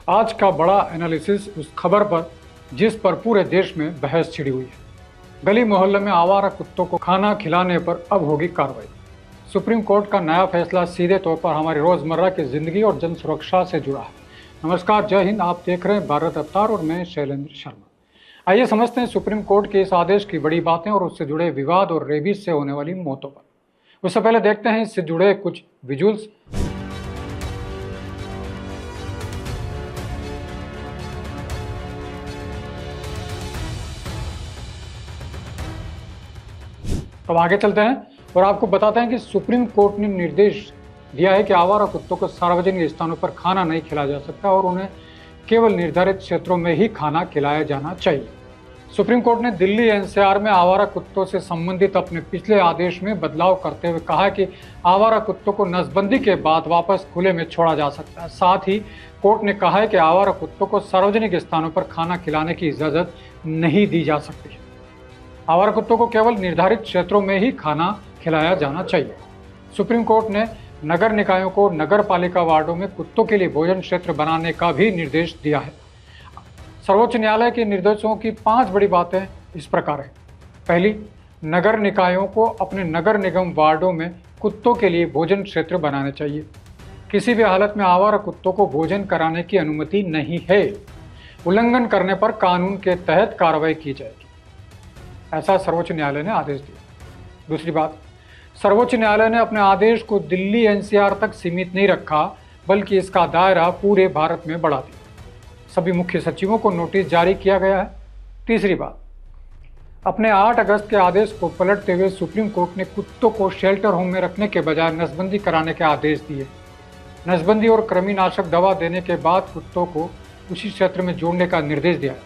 आज का बड़ा एनालिसिस उस खबर पर जिस पर पूरे देश में बहस छिड़ी हुई है। गली मोहल्ले में आवारा कुत्तों को खाना खिलाने पर अब होगी कार्रवाई। सुप्रीम कोर्ट का नया फैसला सीधे तौर पर हमारी रोजमर्रा की जिंदगी और जन सुरक्षा से जुड़ा है। नमस्कार, जय हिंद। आप देख रहे हैं भारत अवतार और मैं शैलेंद्र शर्मा। आइए समझते हैं सुप्रीम कोर्ट के इस आदेश की बड़ी बातें और उससे जुड़े विवाद और रेबीज से होने वाली मौतों पर। उससे पहले देखते हैं इससे जुड़े कुछ विजुअल्स। अब आगे चलते हैं और आपको बताते हैं कि सुप्रीम कोर्ट ने निर्देश दिया है कि आवारा कुत्तों को सार्वजनिक स्थानों पर खाना नहीं खिलाया जा सकता और उन्हें केवल निर्धारित क्षेत्रों में ही खाना खिलाया जाना चाहिए। सुप्रीम कोर्ट ने दिल्ली एनसीआर में आवारा कुत्तों से संबंधित अपने पिछले आदेश में बदलाव करते हुए कहा कि आवारा कुत्तों को नसबंदी के बाद वापस खुले में छोड़ा जा सकता है। साथ ही कोर्ट ने कहा है कि आवारा कुत्तों को सार्वजनिक स्थानों पर खाना खिलाने की इजाज़त नहीं दी जा सकती। आवारा कुत्तों को केवल निर्धारित क्षेत्रों में ही खाना खिलाया जाना चाहिए। सुप्रीम कोर्ट ने नगर निकायों को नगर पालिका वार्डों में कुत्तों के लिए भोजन क्षेत्र बनाने का भी निर्देश दिया है। सर्वोच्च न्यायालय के निर्देशों की 5 बड़ी बातें इस प्रकार है। पहली, नगर निकायों को अपने नगर निगम वार्डों में कुत्तों के लिए भोजन क्षेत्र बनाने चाहिए। किसी भी हालत में आवारा कुत्तों को भोजन कराने की अनुमति नहीं है। उल्लंघन करने पर कानून के तहत कार्रवाई की जाएगी, ऐसा सर्वोच्च न्यायालय ने आदेश दिया। दूसरी बात, सर्वोच्च न्यायालय ने अपने आदेश को दिल्ली एनसीआर तक सीमित नहीं रखा, बल्कि इसका दायरा पूरे भारत में बढ़ा दिया। सभी मुख्य सचिवों को नोटिस जारी किया गया है। तीसरी बात, अपने 8 अगस्त के आदेश को पलटते हुए सुप्रीम कोर्ट ने कुत्तों को शेल्टर होम में रखने के बजाय नसबंदी कराने के आदेश दिए। नसबंदी और कृमिनाशक दवा देने के बाद कुत्तों को उसी क्षेत्र में जोड़ने का निर्देश दिया है।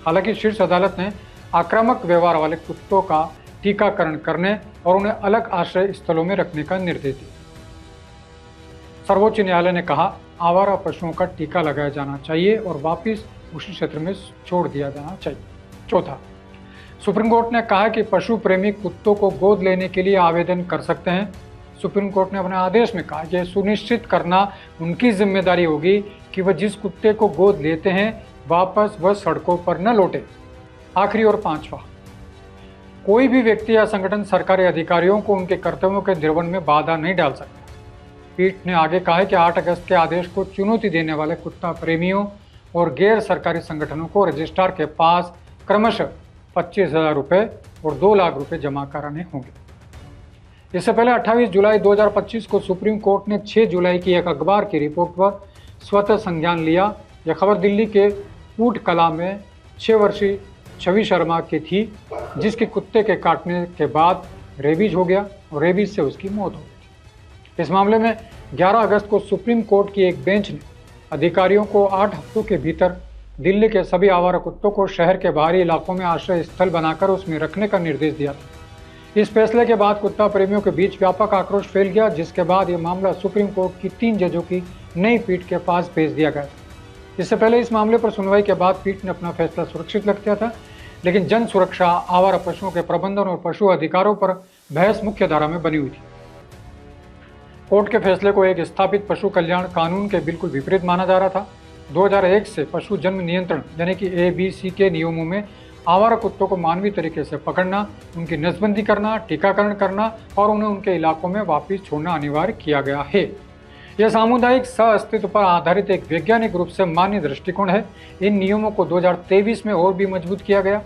हालांकि शीर्ष अदालत ने आक्रामक व्यवहार वाले कुत्तों का टीकाकरण करने और उन्हें अलग आश्रय स्थलों में रखने का निर्देश दिया। सर्वोच्च न्यायालय ने कहा, आवारा पशुओं का टीका लगाया जाना चाहिए और वापस उसी क्षेत्र में छोड़ दिया जाना चाहिए। चौथा, सुप्रीम कोर्ट ने कहा कि पशु प्रेमी कुत्तों को गोद लेने के लिए आवेदन कर सकते हैं। सुप्रीम कोर्ट ने अपने आदेश में कहा कि सुनिश्चित करना उनकी जिम्मेदारी होगी कि वह जिस कुत्ते को गोद लेते हैं वापस वह सड़कों पर न लौटे। आखिरी और 5वां, कोई भी व्यक्ति या संगठन सरकारी अधिकारियों को उनके कर्तव्यों के निर्वहन में बाधा नहीं डाल सकता। पीठ ने आगे कहा है कि 8 अगस्त के आदेश को चुनौती देने वाले कुत्ता प्रेमियों और गैर सरकारी संगठनों को रजिस्ट्रार के पास क्रमशः 25,000 रुपये और 2 लाख रुपये जमा कराने होंगे। इससे पहले 28 जुलाई 2025 को सुप्रीम कोर्ट ने 6 जुलाई की एक अखबार की रिपोर्ट पर स्वतः संज्ञान लिया। यह खबर दिल्ली के ऊट कला में 6 वर्षीय छवि शर्मा की थी, जिसके कुत्ते के काटने के बाद रेबीज हो गया और रेबीज से उसकी मौत हो गई। इस मामले में 11 अगस्त को सुप्रीम कोर्ट की एक बेंच ने अधिकारियों को 8 हफ्तों के भीतर दिल्ली के सभी आवारा कुत्तों को शहर के बाहरी इलाकों में आश्रय स्थल बनाकर उसमें रखने का निर्देश दिया था। इस फैसले के बाद कुत्ता प्रेमियों के बीच व्यापक आक्रोश फैल गया, जिसके बाद यह मामला सुप्रीम कोर्ट की 3 जजों की नई पीठ के पास भेज दिया गया था। इससे पहले इस मामले पर सुनवाई के बाद पीठ ने अपना फैसला सुरक्षित रख दिया था, लेकिन जन सुरक्षा, आवारा पशुओं के प्रबंधन और पशु अधिकारों पर बहस मुख्य धारा में बनी हुई थी। कोर्ट के फैसले को एक स्थापित पशु कल्याण कानून के बिल्कुल विपरीत माना जा रहा था। 2001 से पशु जन्म नियंत्रण यानी कि ABC के नियमों में आवारा कुत्तों को मानवीय तरीके से पकड़ना, उनकी नसबंदी करना, टीकाकरण करना और उन्हें उनके इलाकों में वापस छोड़ना अनिवार्य किया गया है। यह सामुदायिक सह अस्तित्व पर आधारित एक वैज्ञानिक रूप से मान्य दृष्टिकोण है। इन नियमों को 2023 में और भी मजबूत किया गया,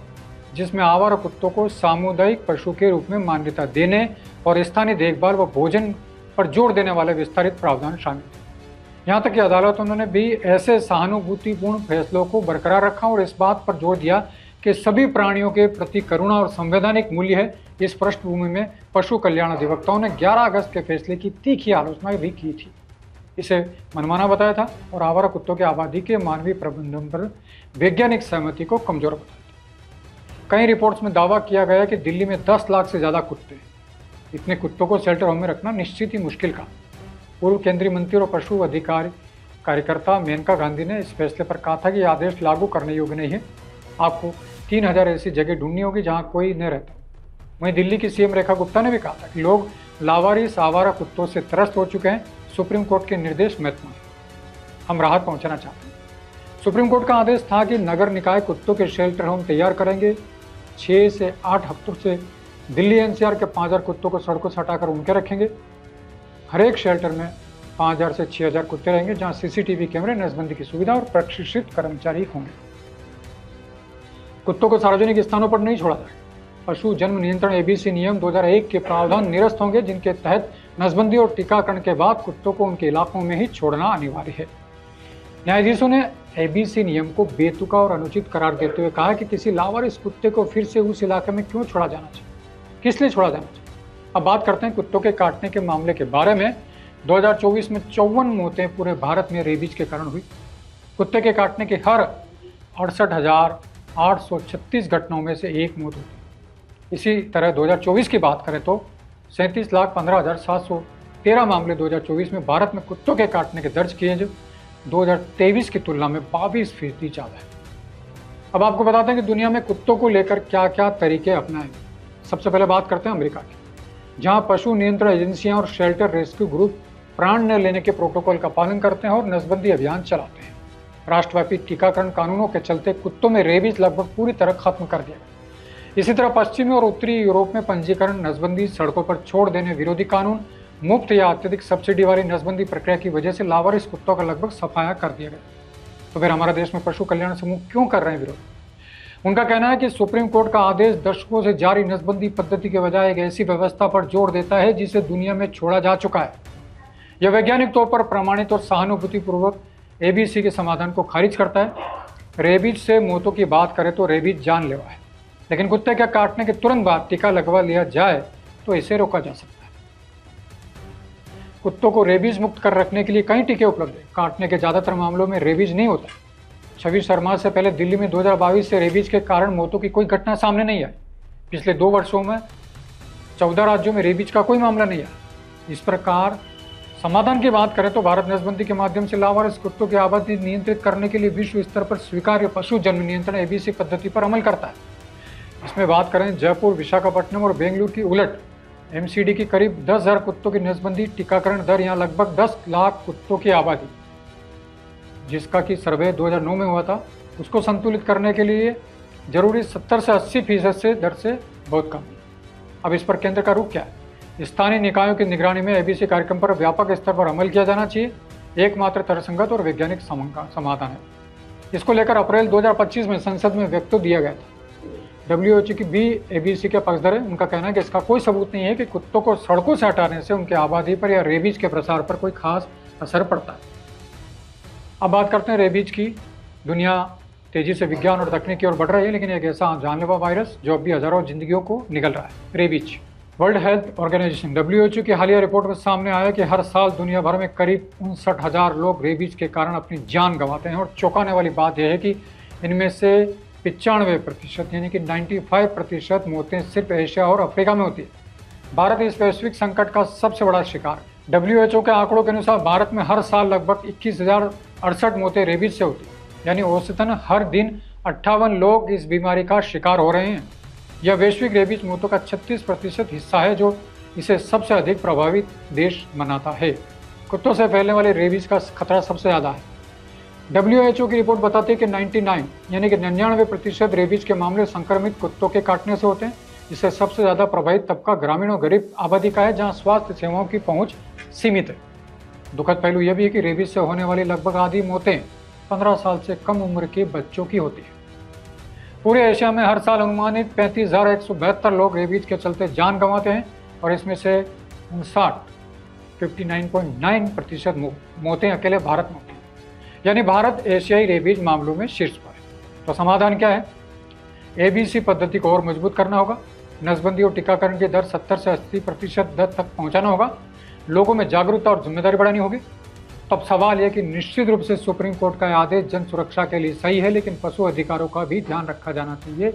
जिसमें आवारा कुत्तों को सामुदायिक पशु के रूप में मान्यता देने और स्थानीय देखभाल व भोजन पर जोर देने वाले विस्तारित प्रावधान शामिल थे। यहाँ तक कि अदालतों ने भी ऐसे सहानुभूतिपूर्ण फैसलों को बरकरार रखा और इस बात पर जोर दिया कि सभी प्राणियों के प्रति करुणा और संवैधानिक मूल्य है। इस पृष्ठभूमि में पशु कल्याण अधिवक्ताओं ने 11 अगस्त के फैसले की तीखी आलोचना भी की थी। इसे मनमाना बताया था और आवारा कुत्तों की आबादी के मानवीय प्रबंधन पर वैज्ञानिक सहमति को कमजोर बताया था। कई रिपोर्ट्स में दावा किया गया कि दिल्ली में 10 लाख से ज़्यादा कुत्ते हैं। इतने कुत्तों को शेल्टर होम में रखना निश्चित ही मुश्किल काम। पूर्व केंद्रीय मंत्री और पशु अधिकार कार्यकर्ता मेनका गांधी ने इस फैसले पर कहा था कि यह आदेश लागू करने योग्य नहीं है। आपको 3000 ऐसी जगह ढूंढनी होगी जहां कोई न रहता। वहीं दिल्ली की CM रेखा गुप्ता ने भी कहा था कि लोग लावारिस आवारा कुत्तों से त्रस्त हो चुके हैं। सुप्रीम कोर्ट के निर्देश महत्वपूर्ण है, हम राहत पहुंचाना चाहते हैं। सुप्रीम कोर्ट का आदेश था कि नगर निकाय कुत्तों के शेल्टर होम तैयार करेंगे। 6 से 8 हफ्तों से दिल्ली एनसीआर के 5000 कुत्तों को सड़कों से हटाकर उनके रखेंगे। हर एक शेल्टर में 5000 से 6000 कुत्ते रहेंगे, जहां सीसीटीवी कैमरे, नसबंदी की सुविधा और प्रशिक्षित कर्मचारी होंगे। कुत्तों को सार्वजनिक स्थानों पर नहीं छोड़ा जाए। पशु जन्म नियंत्रण एबीसी नियम 2001 के प्रावधान निरस्त होंगे, जिनके तहत नसबंदी और टीकाकरण के बाद कुत्तों को उनके इलाकों में ही छोड़ना अनिवार्य है। न्यायाधीशों ने एबीसी नियम को बेतुका और अनुचित करार देते हुए कहा कि किसी लावारिस कुत्ते को फिर से उस इलाके में क्यों छोड़ा जाना चाहिए, किस लिए छोड़ा जाना चाहिए। अब बात करते हैं कुत्तों के काटने के मामले के बारे में। 2024 में 54 मौतें पूरे भारत में रेबीज के कारण हुई। कुत्ते के काटने की हर 68,836 घटनाओं में से एक मौत होती है। इसी तरह 2024 की बात करें तो 37,15,713 मामले 2024 में भारत में कुत्तों के काटने के दर्ज किए, जो 2023 की तुलना में 22% ज़्यादा है। अब आपको बताते हैं कि दुनिया में कुत्तों को लेकर क्या क्या तरीके अपनाए। सबसे पहले बात करते हैं अमेरिका की, जहां पशु नियंत्रण एजेंसियां और शेल्टर रेस्क्यू ग्रुप प्राण न लेने के प्रोटोकॉल का पालन करते हैं और नसबंदी अभियान चलाते हैं। राष्ट्रव्यापी टीकाकरण कानूनों के चलते कुत्तों में रेबीज लगभग पूरी तरह खत्म कर दिया गया। इसी तरह पश्चिमी और उत्तरी यूरोप में पंजीकरण, नसबंदी, सड़कों पर छोड़ देने विरोधी कानून, मुफ्त या अत्यधिक सब्सिडी वाली नसबंदी प्रक्रिया की वजह से लावारिस कुत्तों का लगभग सफाया कर दिया गया। तो फिर हमारे देश में पशु कल्याण समूह क्यों कर रहे हैं विरोध? उनका कहना है कि सुप्रीम कोर्ट का आदेश दशकों से जारी नसबंदी पद्धति के बजाय एक ऐसी व्यवस्था पर जोर देता है जिसे दुनिया में छोड़ा जा चुका है। यह वैज्ञानिक तौर पर प्रमाणित और सहानुभूतिपूर्वक एबीसी के समाधान को खारिज करता है। रेबीज से मौतों की बात करें तो रेबीज जानलेवा है, लेकिन कुत्ते के काटने के तुरंत बाद टीका लगवा लिया जाए तो इसे रोका जा सकता है। कुत्तों को रेबीज मुक्त कर रखने के लिए कई टीके उपलब्ध हैं। काटने के ज्यादातर मामलों में रेबीज नहीं होता। 26 मार्च से पहले दिल्ली में 2022 से रेबीज के कारण मौतों की कोई घटना सामने नहीं आई। पिछले 2 वर्षों में 14 राज्यों में रेबीज का कोई मामला नहीं आया। इस प्रकार समाधान की बात करें तो भारत नसबंदी के माध्यम से लावारिस कुत्तों की आबादी नियंत्रित करने के लिए विश्व स्तर पर स्वीकार्य पशु जन्म नियंत्रण एबीसी पद्धति पर अमल करता है। इसमें बात करें जयपुर, विशाखापट्टनम और बेंगलुरु की उलट एमसीडी की करीब 10,000 कुत्तों की नसबंदी टीकाकरण दर यहाँ लगभग 10 लाख कुत्तों की आबादी, जिसका कि सर्वे 2009 में हुआ था, उसको संतुलित करने के लिए जरूरी 70 से 80% से दर से बहुत कम है। अब इस पर केंद्र का रुख क्या है? स्थानीय निकायों की निगरानी में एबीसी कार्यक्रम पर व्यापक स्तर पर अमल किया जाना चाहिए। एकमात्र तर्कसंगत और वैज्ञानिक समाधान है। इसको लेकर अप्रैल 2025 में संसद में वक्तव्य दिया गया था। WHO की भी एबीसी के पक्षधर है। उनका कहना है कि इसका कोई सबूत नहीं है कि कुत्तों को सड़कों से हटाने से उनकी आबादी पर या रेबीज के प्रसार पर कोई खास असर पड़ता है। अब बात करते हैं रेबीज की। दुनिया तेजी से विज्ञान और तकनीक की ओर बढ़ रही है, लेकिन एक ऐसा जानलेवा वायरस जो अब भी हजारों जिंदगियों को निगल रहा है, rabies. World Health Organization WHO की हालिया रिपोर्ट में सामने आया कि हर साल दुनिया भर में करीब 59,000 लोग रेबीज के कारण अपनी जान गंवाते हैं। और चौंकाने वाली बात यह है कि इनमें से 95% यानी कि 95% मौतें सिर्फ एशिया और अफ्रीका में होती है। भारत इस वैश्विक संकट का सबसे बड़ा शिकार है। WHO के आंकड़ों के अनुसार भारत में हर साल लगभग 21,068 मौतें रेबीज से होती है, यानी औसतन हर दिन 58 लोग इस बीमारी का शिकार हो रहे हैं। यह वैश्विक रेबीज मौतों का 36% हिस्सा है, जो इसे सबसे अधिक प्रभावित देश बनाता है। कुत्तों से फैलने वाले रेबीज का खतरा सबसे ज़्यादा है। WHO की रिपोर्ट बताती है कि 99 यानी कि 99% रेबीज के मामले संक्रमित कुत्तों के काटने से होते हैं। इससे सबसे ज़्यादा प्रभावित तबका ग्रामीण और गरीब आबादी का है, जहां स्वास्थ्य सेवाओं की पहुंच सीमित है। दुखद पहलू यह भी है कि रेबीज से होने वाली लगभग आधी मौतें 15 साल से कम उम्र के बच्चों की होती है। पूरे एशिया में हर साल अनुमानित 35,172 लोग रेबीज के चलते जान गंवाते हैं, और इसमें से 59.9% मौतें अकेले भारत में होती हैं। यानी भारत एशियाई रेबीज मामलों में शीर्ष पर है। तो समाधान क्या है? एबीसी पद्धति को और मजबूत करना होगा। नसबंदी और टीकाकरण की दर 70 से 80% दर तक पहुंचाना होगा। लोगों में जागरूकता और जिम्मेदारी बढ़ानी होगी। तब सवाल यह कि निश्चित रूप से सुप्रीम कोर्ट का आदेश जन सुरक्षा के लिए सही है, लेकिन पशु अधिकारों का भी ध्यान रखा जाना चाहिए।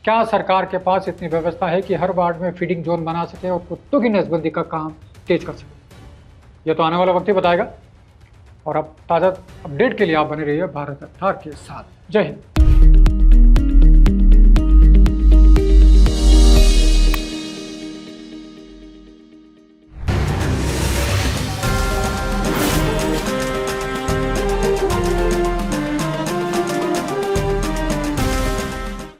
क्या सरकार के पास इतनी व्यवस्था है कि हर वार्ड में फीडिंग जोन बना सके और कुत्तों की नसबंदी का काम तेज कर सके? यह तो आने वाला वक्त ही बताएगा। और अब ताज़ा अपडेट के लिए आप बने रहिए भारत अवतार के साथ। जय हिंद।